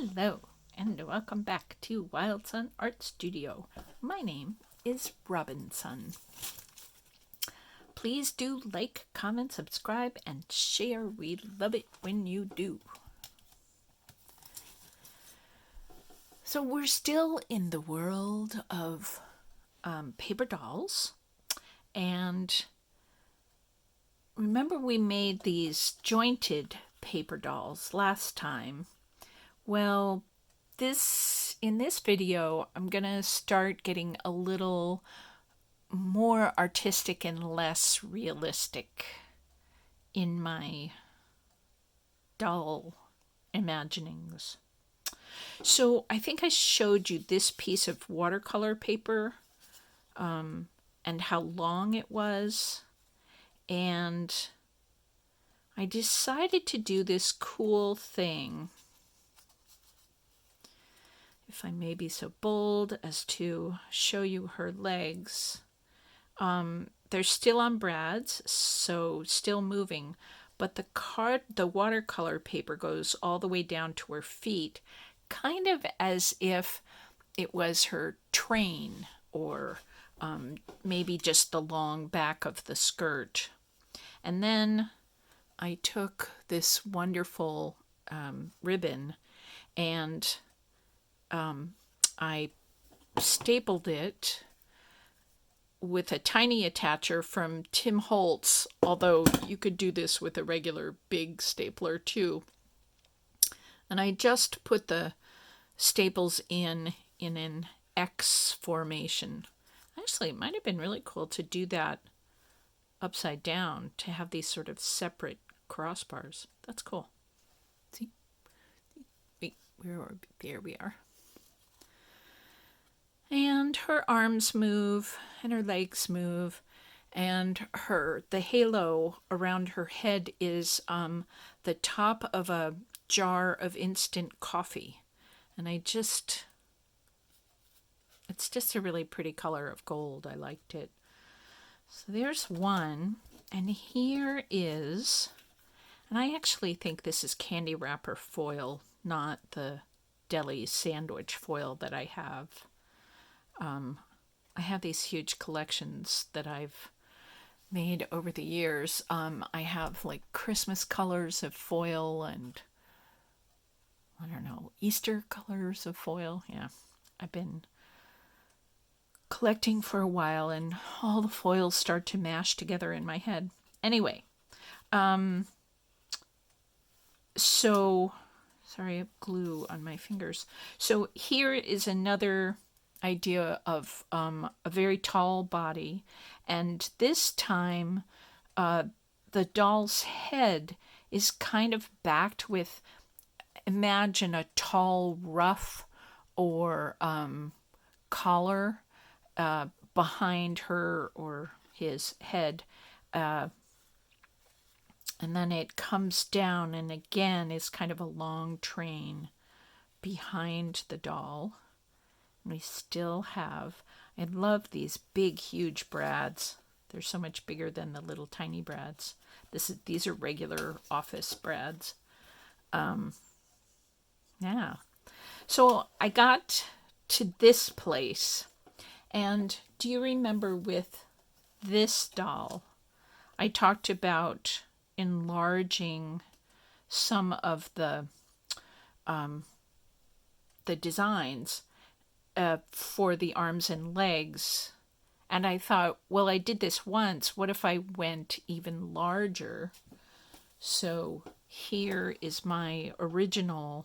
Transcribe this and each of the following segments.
Hello, and welcome back to Wildsunne Art Studio. My name is Robinsunne. Please do like, comment, subscribe, and share. We love it when you do. So we're still in the world of paper dolls, and remember we made these jointed paper dolls last time. Well, in this video, I'm going to start getting a little more artistic and less realistic in my doll imaginings. So I think I showed you this piece of watercolor paper and how long it was. And I decided to do this cool thing, if I may be so bold as to show you her legs. They're still on brads, so still moving, but the watercolor paper goes all the way down to her feet, kind of as if it was her train, or maybe just the long back of the skirt. And then I took this wonderful ribbon and I stapled it with a tiny attacher from Tim Holtz, although you could do this with a regular big stapler too. And I just put the staples in an X formation. Actually, it might have been really cool to do that upside down, to have these sort of separate crossbars. That's cool. See? There we are. And her arms move, and her legs move, and the halo around her head is the top of a jar of instant coffee. And it's just a really pretty color of gold. I liked it. So there's one, and here is, and I actually think this is candy wrapper foil, not the deli sandwich foil that I have. I have these huge collections that I've made over the years. I have like Christmas colors of foil and, I don't know, Easter colors of foil. Yeah, I've been collecting for a while, and all the foils start to mash together in my head. Anyway, so, sorry, I have glue on my fingers. So here is another idea of a very tall body, and this time the doll's head is kind of backed with, imagine a tall ruff or collar behind her or his head, and then it comes down and again is kind of a long train behind the doll. We still have, I love these big, huge brads. They're so much bigger than the little tiny brads. These are regular office brads. Yeah. So I got to this place, and do you remember with this doll, I talked about enlarging some of the designs for the arms and legs. And I thought, well, I did this once. What if I went even larger? So here is the original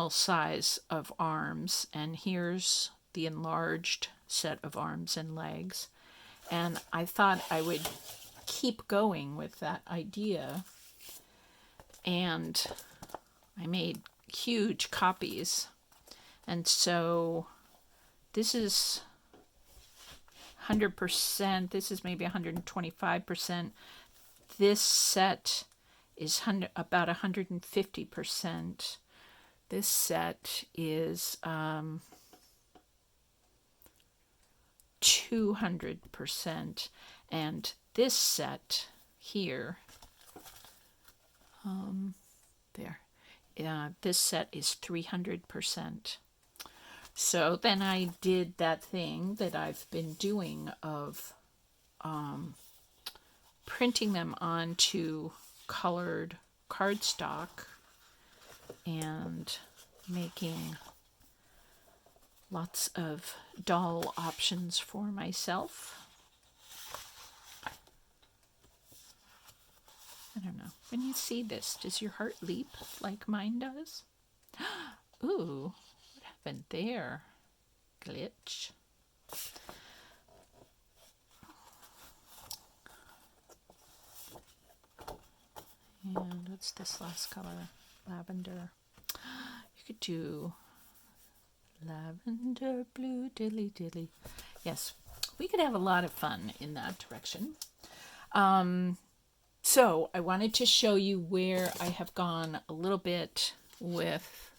size of arms, and here's the enlarged set of arms and legs. And I thought I would keep going with that idea. And I made huge copies. And so this is 100%. This is maybe 125%. This set is about 150%. This set is 200%. And this set here, there, this set is 300%. So then I did that thing that I've been doing of printing them onto colored cardstock and making lots of doll options for myself. I don't know. When you see this, does your heart leap like mine does? Ooh, what happened there? Glitch. And what's this last color? Lavender. You could do lavender, blue, dilly dilly. Yes, we could have a lot of fun in that direction. So I wanted to show you where I have gone a little bit with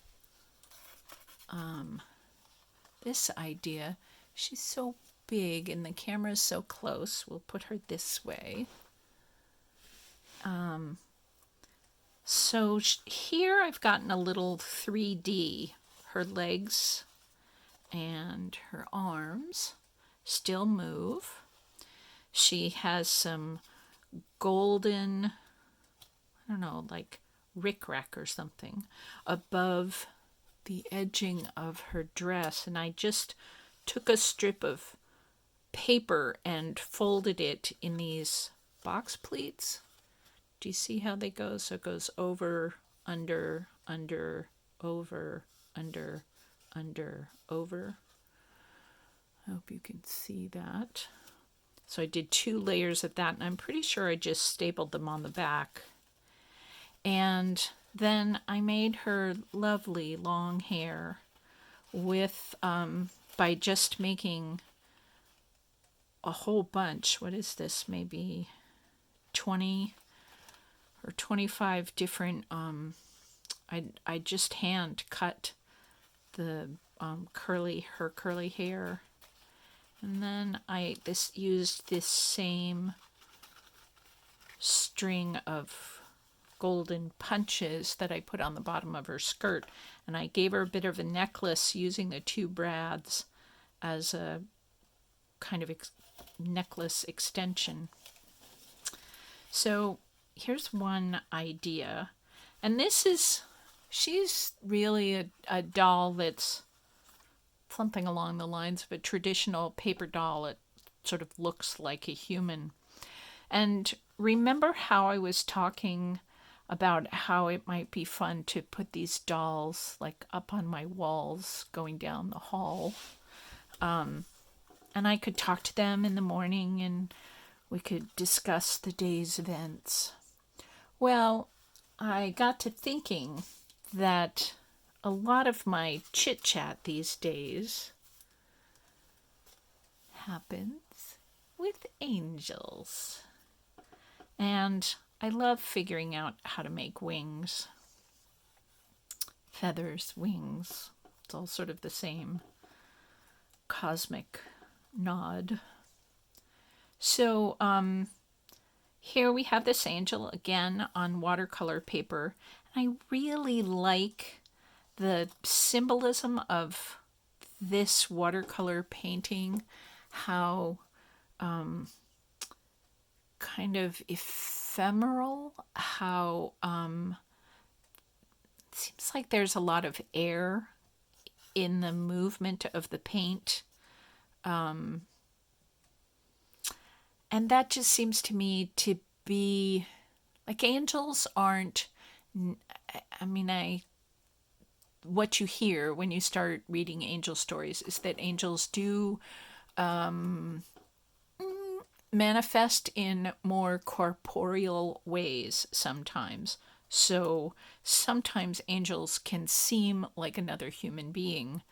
this idea. She's so big and the camera is so close. We'll put her this way. So here I've gotten a little 3D. Her legs and her arms still move. She has some golden, I don't know, like rickrack or something above the edging of her dress. And I just took a strip of paper and folded it in these box pleats. Do you see how they go? So it goes over, under, under, over, under, under, over. I hope you can see that. So I did 2 layers of that, and I'm pretty sure I just stapled them on the back. And then I made her lovely long hair with, by just making a whole bunch. What is this? Maybe 20 or 25 different, I just hand cut the her curly hair. And then I used this same string of golden punches that I put on the bottom of her skirt, and I gave her a bit of a necklace using the 2 brads as a kind of necklace extension. So here's one idea, and she's really a doll that's something along the lines of a traditional paper doll. It sort of looks like a human. And remember how I was talking about how it might be fun to put these dolls like up on my walls going down the hall. And I could talk to them in the morning and we could discuss the day's events. Well, I got to thinking that a lot of my chit-chat these days happens with angels. And I love figuring out how to make wings. Feathers, wings. It's all sort of the same cosmic nod. So here we have this angel again on watercolor paper. And I really like the symbolism of this watercolor painting, how kind of ephemeral, how it seems like there's a lot of air in the movement of the paint. And that just seems to me to be like angels aren't, what you hear when you start reading angel stories is that angels do manifest in more corporeal ways sometimes. So sometimes angels can seem like another human being.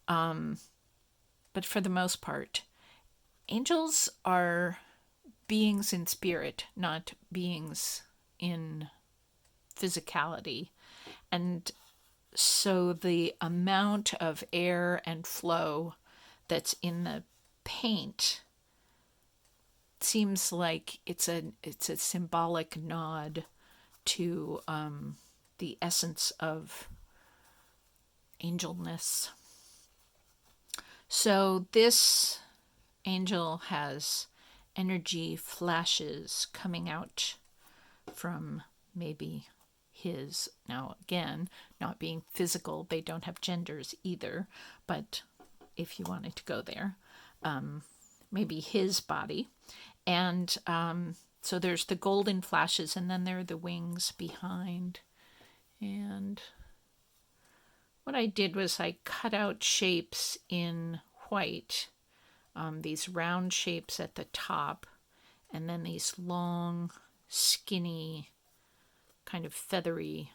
But for the most part, angels are beings in spirit, not beings in physicality. And so the amount of air and flow that's in the paint seems like it's a symbolic nod to the essence of angelness. So this angel has energy flashes coming out from maybe his, now again, not being physical, they don't have genders either, but if you wanted to go there, maybe his body. And so there's the golden flashes, and then there are the wings behind. And what I did was I cut out shapes in white, these round shapes at the top, and then these long, skinny, kind of feathery,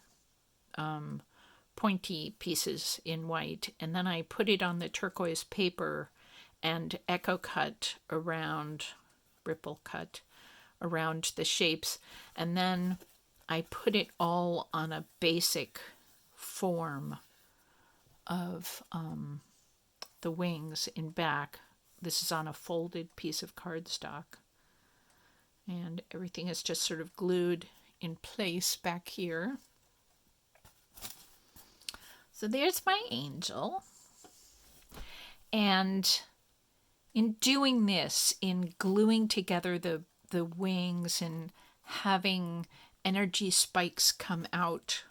pointy pieces in white. And then I put it on the turquoise paper and echo cut around, ripple cut around the shapes. And then I put it all on a basic form of the wings in back. This is on a folded piece of cardstock. And everything is just sort of glued in place back here. So there's my angel. And in doing this, in gluing together the wings and having energy spikes come out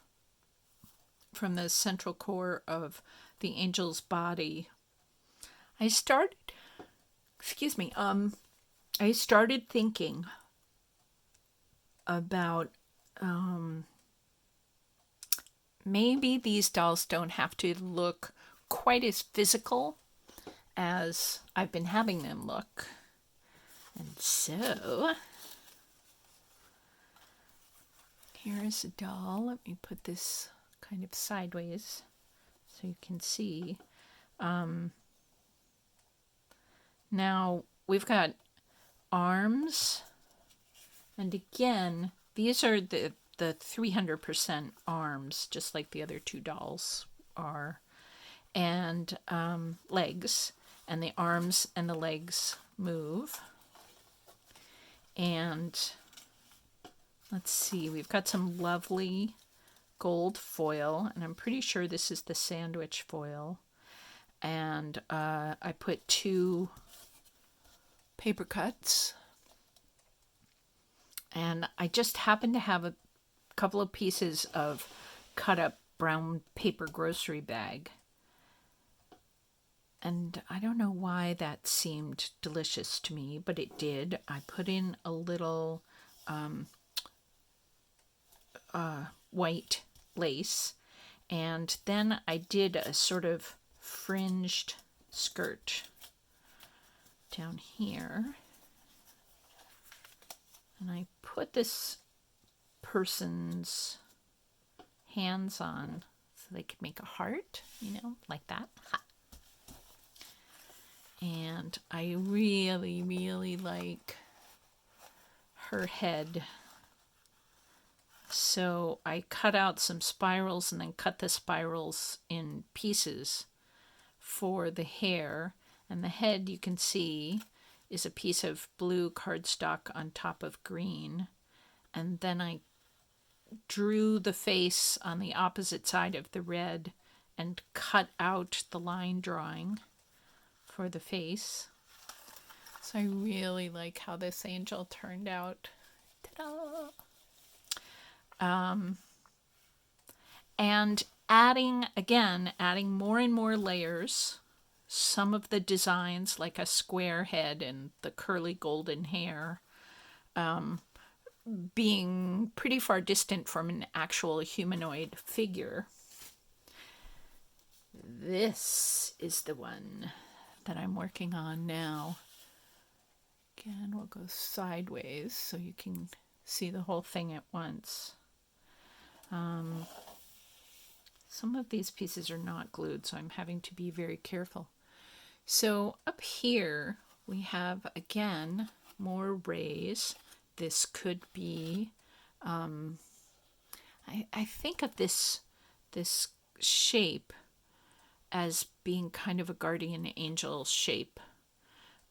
from the central core of the angel's body, I started thinking about maybe these dolls don't have to look quite as physical as I've been having them look. And so here is a doll. Let me put this kind of sideways so you can see. Now we've got arms, and again, these are the 300% arms, just like the other two dolls are, and legs, and the arms and the legs move. And let's see, we've got some lovely gold foil, and I'm pretty sure this is the sandwich foil. And I put 2 paper cuts, and I just happened to have a couple of pieces of cut up brown paper grocery bag, and I don't know why that seemed delicious to me, but it did. I put in a little white lace, and then I did a sort of fringed skirt down here, and I put this person's hands on so they could make a heart, like that. And I really, really like her head. So I cut out some spirals and then cut the spirals in pieces for the hair. And the head, you can see, is a piece of blue cardstock on top of green. And then I drew the face on the opposite side of the red and cut out the line drawing for the face. So I really like how this angel turned out. Ta-da! And adding more and more layers. Some of the designs, like a square head and the curly golden hair, being pretty far distant from an actual humanoid figure. This is the one that I'm working on now. Again, we'll go sideways so you can see the whole thing at once. Some of these pieces are not glued, so I'm having to be very careful. So up here we have, again, more rays. This could be, I think of this shape as being kind of a guardian angel shape.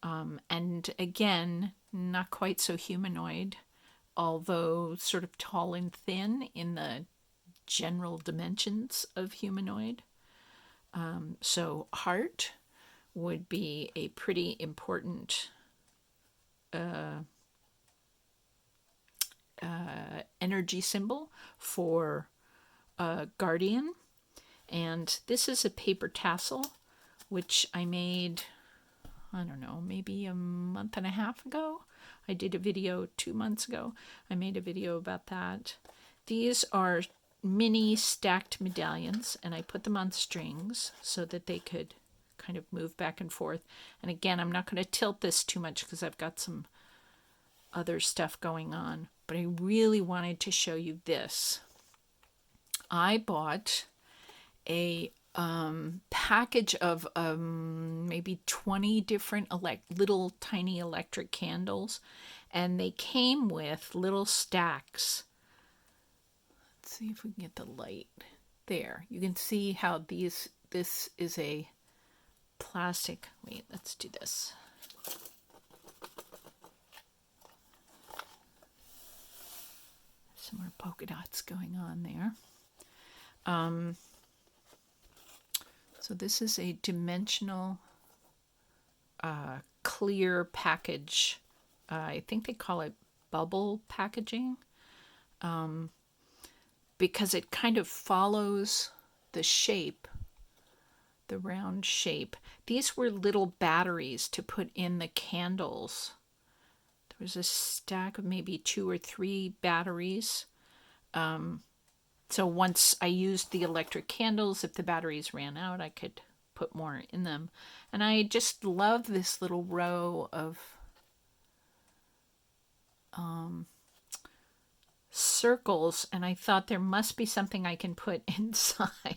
And again, not quite so humanoid, although sort of tall and thin in the general dimensions of humanoid. So heart would be a pretty important energy symbol for a guardian. And this is a paper tassel, which I made, I don't know, maybe a month and a half ago. I did a video 2 months ago. I made a video about that. These are mini stacked medallions, and I put them on strings so that they could kind of move back and forth. And again, I'm not going to tilt this too much because I've got some other stuff going on, but I really wanted to show you this. I bought a package of maybe 20 different little tiny electric candles, and they came with little stacks. Let's see if we can get the light there. You can see how this is a plastic. Wait, let's do this. Some more polka dots going on there. So this is a dimensional clear package. I think they call it bubble packaging, because it kind of follows the shape, the round shape. These were little batteries to put in the candles. There was a stack of maybe 2 or 3 batteries. So once I used the electric candles, if the batteries ran out, I could put more in them. And I just love this little row of circles, and I thought there must be something I can put inside.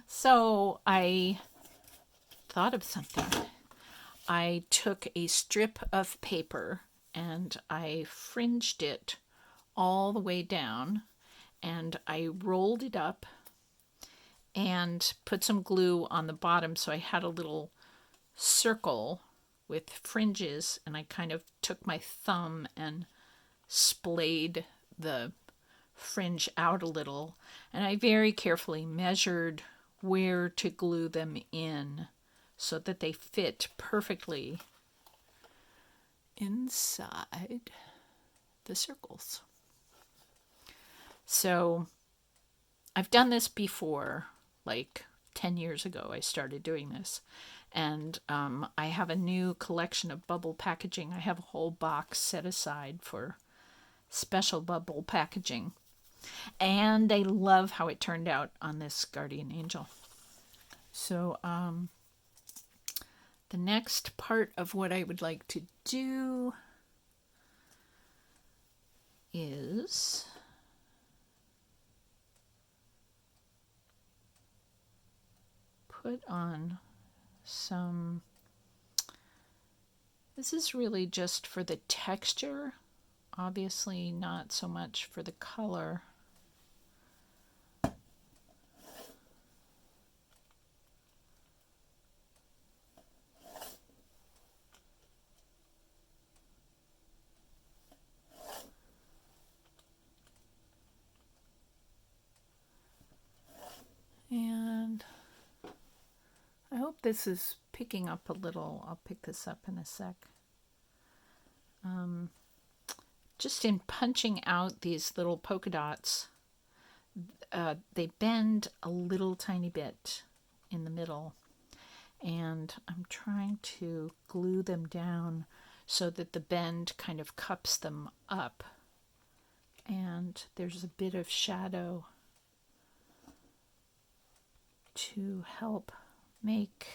So I thought of something. I took a strip of paper and I fringed it all the way down, and I rolled it up and put some glue on the bottom, so I had a little circle with fringes, and I kind of took my thumb and splayed the fringe out a little, and I very carefully measured where to glue them in so that they fit perfectly inside the circles. So I've done this before, like 10 years ago I started doing this. And I have a new collection of bubble packaging. I have a whole box set aside for special bubble packaging. And I love how it turned out on this guardian angel. So the next part of what I would like to do is put on some, this is really just for the texture, obviously not so much for the color. And I hope this is picking up a little. I'll pick this up in a sec. Just in punching out these little polka dots, they bend a little tiny bit in the middle. And I'm trying to glue them down so that the bend kind of cups them up. And there's a bit of shadow to help make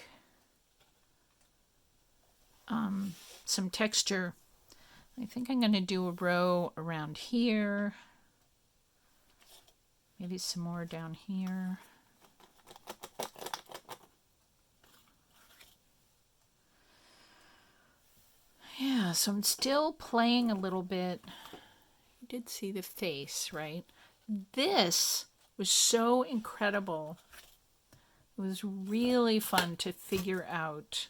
some texture. I think I'm going to do a row around here, maybe some more down here. Yeah, so I'm still playing a little bit. You did see the face, right? This was so incredible. It was really fun to figure out.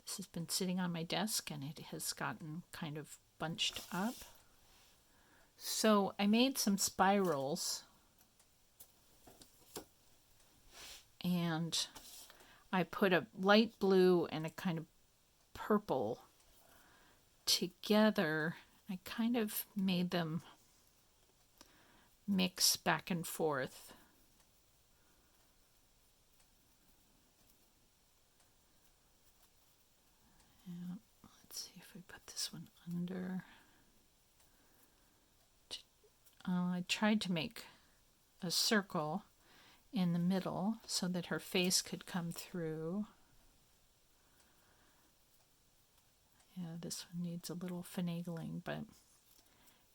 This has been sitting on my desk and it has gotten kind of bunched up. So I made some spirals, and I put a light blue and a kind of purple together. I kind of made them mix back and forth. Yeah, let's see if we put this one under. I tried to make a circle in the middle so that her face could come through. Yeah, this one needs a little finagling, but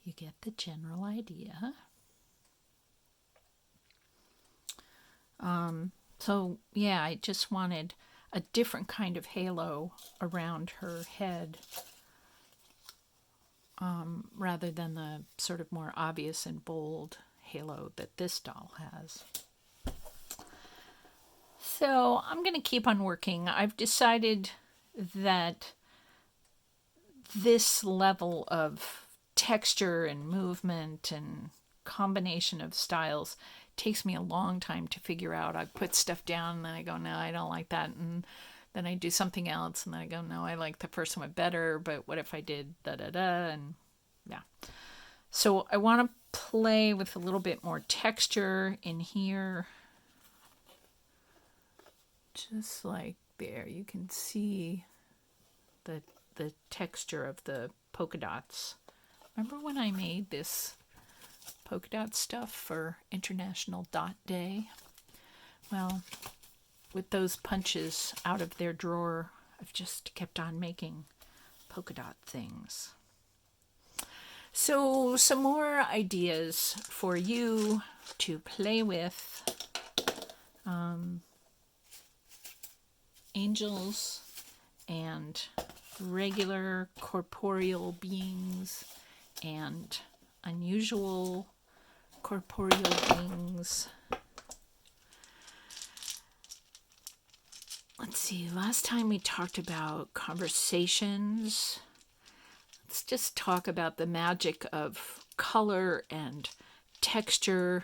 you get the general idea. So yeah, I just wanted a different kind of halo around her head, rather than the sort of more obvious and bold halo that this doll has. So I'm going to keep on working. I've decided that this level of texture and movement and combination of styles takes me a long time to figure out. I put stuff down and then I go, no, I don't like that. And then I do something else and then I go, no, I like the first one better, but what if I did da-da-da? And yeah. So I want to play with a little bit more texture in here. Just like there, you can see the texture of the polka dots. Remember when I made this polka dot stuff for International Dot Day? Well, with those punches out of their drawer, I've just kept on making polka dot things. So some more ideas for you to play with. Angels and regular corporeal beings and unusual corporeal beings. Let's see, last time we talked about conversations. Let's just talk about the magic of color and texture.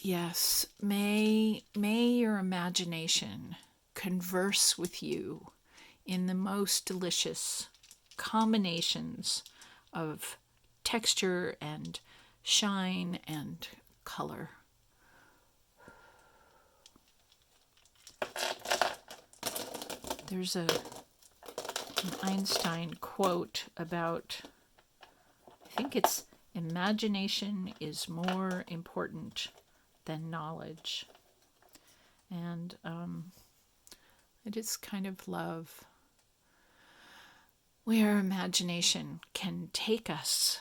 Yes, may your imagination converse with you in the most delicious combinations of texture and shine and color. There's an Einstein quote about, I think it's, imagination is more important than knowledge. And I just kind of love where imagination can take us.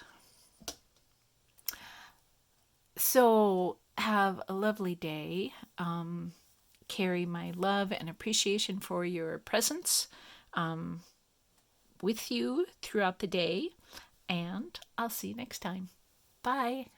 So have a lovely day. Carry my love and appreciation for your presence with you throughout the day. And I'll see you next time. Bye.